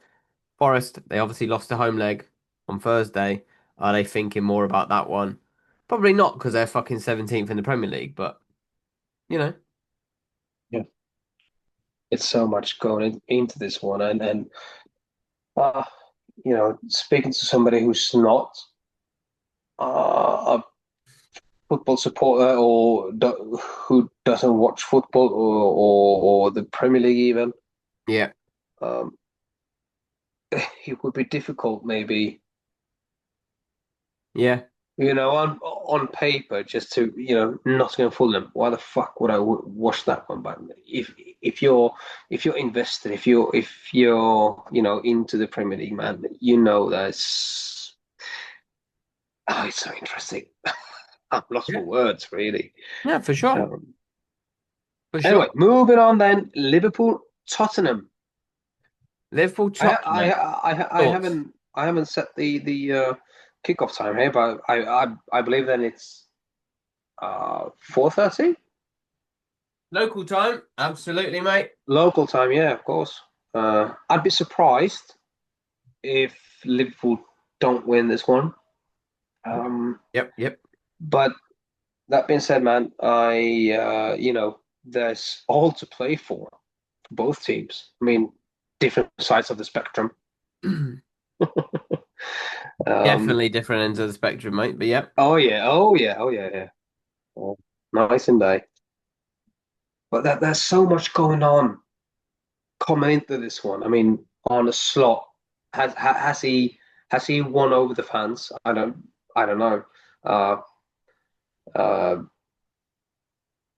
Forest, they obviously lost the home leg on Thursday. Are they thinking more about that one? Probably not because they're fucking 17th in the Premier League, but you know. Yeah, it's so much going into this one, and uh, speaking to somebody who's not a football supporter who doesn't watch football or the Premier League even, Yeah. um, it would be difficult maybe, Yeah. on paper just to, Nottingham Fulham. Why the fuck would I watch that one? But if you're if you're invested, if you're into the Premier League, man, that's it's so interesting. I'm lost for Yeah. words, really. Yeah, for sure. Um, For Anyway, sure. moving on then. Liverpool, Tottenham. Liverpool, I Tottenham. Thoughts? I haven't set the kickoff time here, but I believe then it's 4:30 Local time? Absolutely, mate. local time. Yeah, of course. I'd be surprised if Liverpool don't win this one. Yep, yep. But that being said, man, there's all to play for both teams. I mean, different sides of the spectrum. Um, Definitely different ends of the spectrum, mate. But yep. oh yeah, oh yeah, oh yeah, yeah. Oh, nice and day. But there's so much going on coming into this one. I mean, on a slot, has he won over the fans? I don't know. Uh, uh,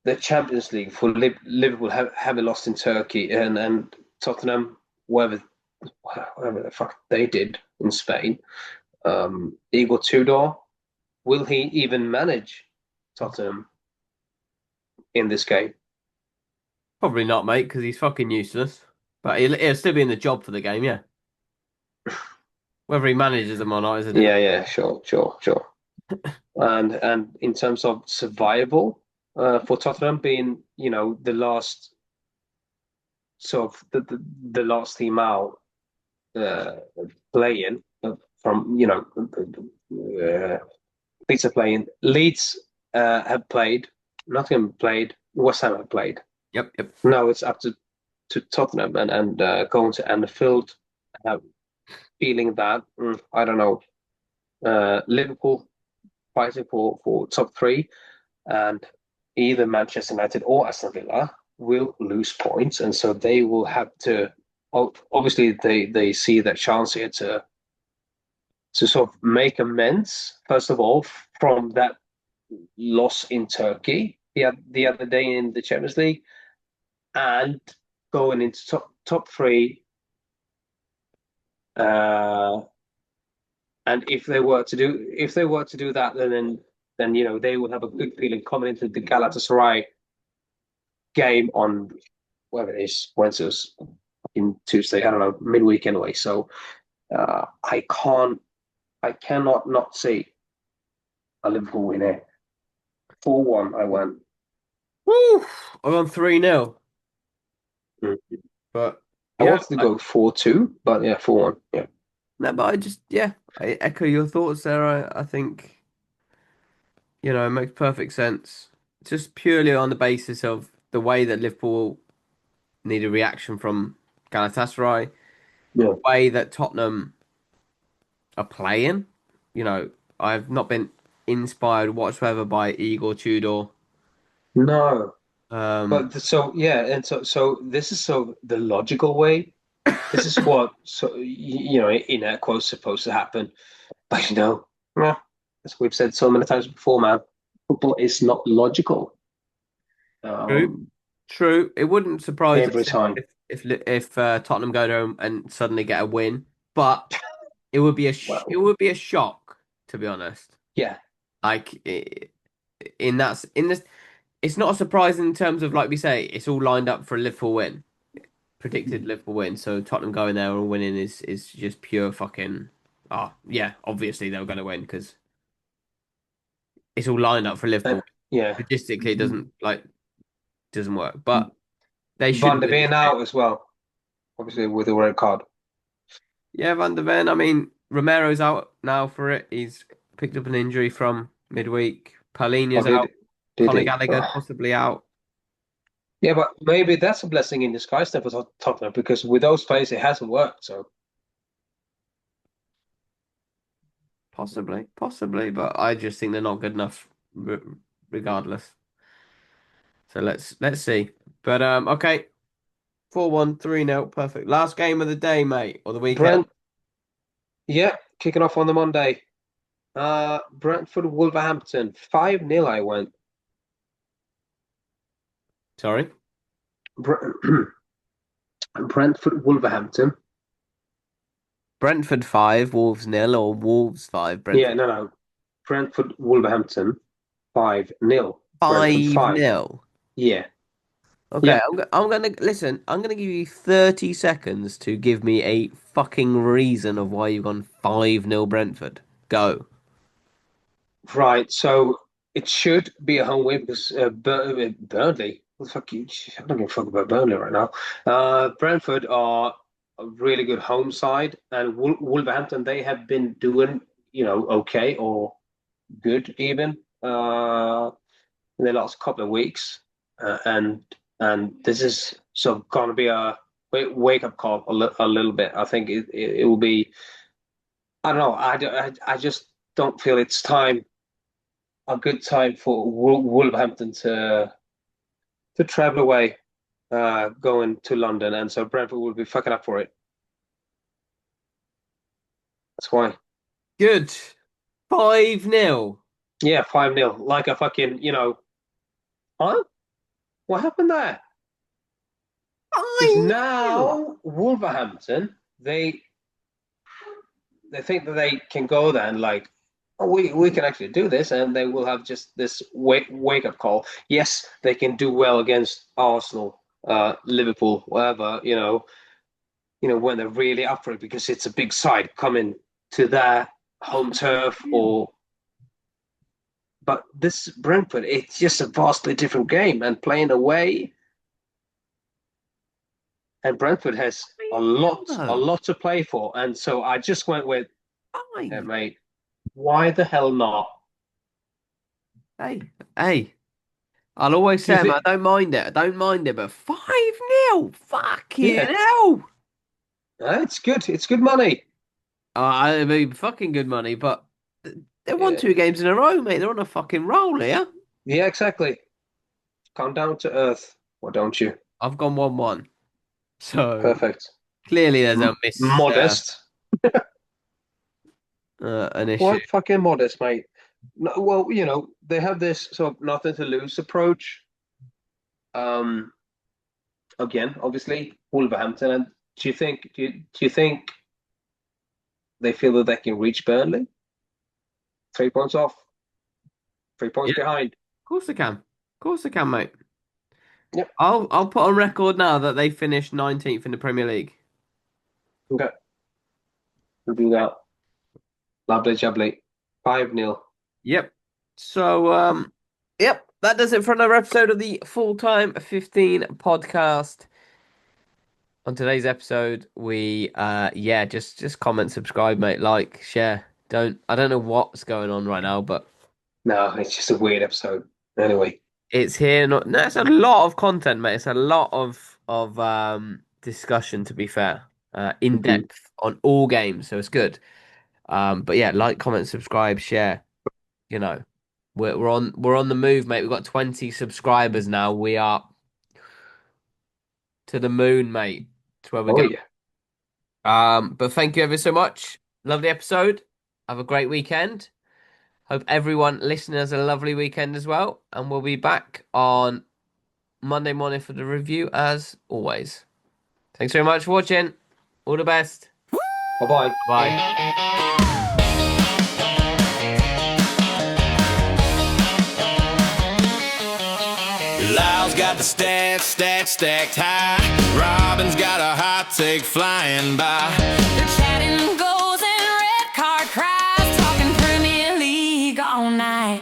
the Champions League for Liverpool haven't lost in Turkey, and Tottenham, whatever the fuck they did in Spain. Igor Tudor, will he even manage Tottenham in this game? Probably not, mate, because he's fucking useless. But he'll still be in the job for the game, yeah. Whether he manages them or not is a Yeah, different. yeah, sure, sure, sure. And in terms of survival, for Tottenham being, the last sort of the last team out uh, playing from Leeds are playing. Leeds have played. Nottingham played. West Ham have played. Yep, yep. Now it's up to Tottenham and going to Anfield, uh, feeling that I don't know. Liverpool fighting for top three, and either Manchester United or Aston Villa will lose points, and so they will have to. Obviously, they see their chance here to sort of make amends first of all from that loss in Turkey the other day in the Champions League, and going into top three. Uh, and if they were to do that, then they would have a good feeling coming into the Galatasaray game on whatever it is, Wednesday, in Tuesday. I don't know, midweek anyway. So I cannot not see a Liverpool win here. 4-1, I went. Woo! I'm on 3-0. Mm. But I yeah, wanted to go 4-2, but yeah, 4-1. Yeah. no, but I echo your thoughts there. I think, it makes perfect sense. Just purely on the basis of the way that Liverpool need a reaction from Galatasaray, Yeah. the way that Tottenham are playing. I've not been inspired whatsoever by Igor Tudor. No. Um, But so yeah, and so this is so the logical way. This is what in air quotes supposed to happen. But well, as we've said so many times before, man, football is not logical. True. Um, True. It wouldn't surprise every us time. if Tottenham go home and suddenly get a win, but it Well, would be a shock, to be honest. yeah. Like in this, it's not surprising in terms of, like we say, it's all lined up for a Liverpool win, predicted Liverpool win. So Tottenham going there and winning is just pure fucking. Oh yeah, obviously they're going to win because it's all lined up for Uh, Liverpool. yeah. Logistically, it doesn't work, but they Van should de win Ven this game. out as well, obviously with a red card. Yeah, Van de Ven. I mean, Romero's out now for it. He's picked up an injury from midweek. Or Palhinha's did out. did Conor he? Gallagher possibly out. Yeah, but maybe that's a blessing in disguise then for Tottenham because with those players it hasn't worked. So Possibly, but I just think they're not good enough, regardless. So let's see. But okay, 4-1, 3-0, perfect. Last game of the day, mate, or the weekend. Brent, yeah, kicking off on the Monday. Brentford Wolverhampton 5-0. I went. Sorry, Brentford Wolverhampton. Brentford 5, Wolves nil, or Wolves 5, Yeah, Brentford no. Brentford Wolverhampton 5-0. Brentford 5 5. nil. Yeah. Okay, Yep. I'm gonna listen. I'm gonna give you 30 seconds to give me a fucking reason of why you've gone 5-0 Brentford. Go. Right. So it should be a home win because Burnley. What the fuck? I don't give a fuck about Burnley right now. Brentford are a really good home side, and Wolverhampton they have been doing okay or good even in the last couple of weeks, and this is so going to be a wake up call a little bit. I think it will be. I don't know. I just don't feel it's time a good time for Wolverhampton to travel away, going to London, and so Brentford will be fucking up for it. That's why. Good. 5-0. Yeah, 5-0. Like a fucking, huh? What happened there? Because 5-0. now Wolverhampton, they think that they can go there and like, oh, we can actually do this, and they will have just this wake up call. Yes, they can do well against Arsenal, Liverpool, whatever, when they're really up for it because it's a big side coming to their home turf. 5-0. Or but this Brentford, it's just a vastly different game, and playing away, and Brentford has a 5-0 lot a though. lot to play for, and so I just went with, yeah, 5. mate, why the hell not? Hey. I'll always Do you say, man, think? I don't mind it. I don't mind it, but 5-0. Fucking Yeah, hell. it's good. It's good money. I mean, fucking good money, but they won Yeah, 2 games in a row, mate. They're on a fucking roll here. yeah, exactly. Come down to earth, why don't you? I've gone 1-1. So Perfect. clearly there's a Modest. an issue. Quite fucking modest, mate. No, well, they have this sort of nothing to lose approach. Um, Again, obviously, Wolverhampton. And do you think they feel that they can reach Burnley? 3 points off, 3 points Yeah, behind. of course they can. Of course they can, mate. Yep. I'll put on record now that they finished 19th in the Premier League. Okay. We'll do that. Lovely jubbly. 5-0. Yep. So yep, that does it for another episode of the Full Time 15 podcast. On today's episode, we just comment, subscribe, mate, like, share. I don't know what's going on right now, but No, it's just a weird episode. Anyway. it's here. No, it's a lot of content, mate. It's a lot of discussion, to be fair. In depth on all games, so it's good. But yeah, like, comment, subscribe, share. You know, we're on the move, mate. We've got 20 subscribers now. We are to the moon, mate. That's where we're Oh, going. yeah. But thank you ever so much. Lovely episode. Have a great weekend. Hope everyone listening has a lovely weekend as well. And we'll be back on Monday morning for the review as always. Thanks very much for watching. All the best. Bye-bye. Bye. Lyle's got the stats stacked high. Robin's got a hot take flying by. They're chatting goals and red card cries, talking Premier League all night.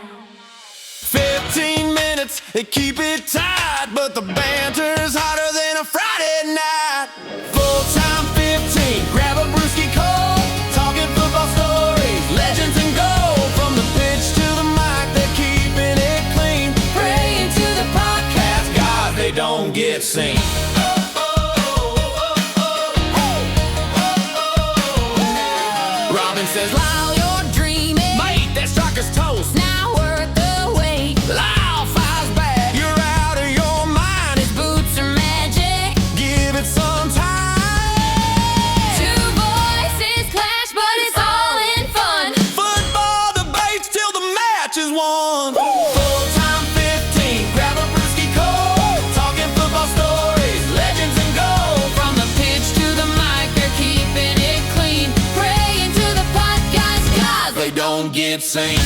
15 minutes, they keep it tight, but the banter's hotter than a Friday night. Full-time 15, grab a brewski cold, talking football stories, legends and gold. From the pitch to the mic, they're keeping it clean. Praying to the podcast, God, they don't get seen. Robin says, Lyle, you're dreaming. mate, that striker's toast. Now worth the wait. Lyle fires back. You're out of your mind. His boots are magic. Give it some time. Two voices clash, but it's all in fun. Football debates till the match is won. Full-time 15, grab a brewski cold. Talking football stories, legends and gold. From the pitch to the mic, they're keeping it clean. Praying to the podcast, guys. They don't get seen.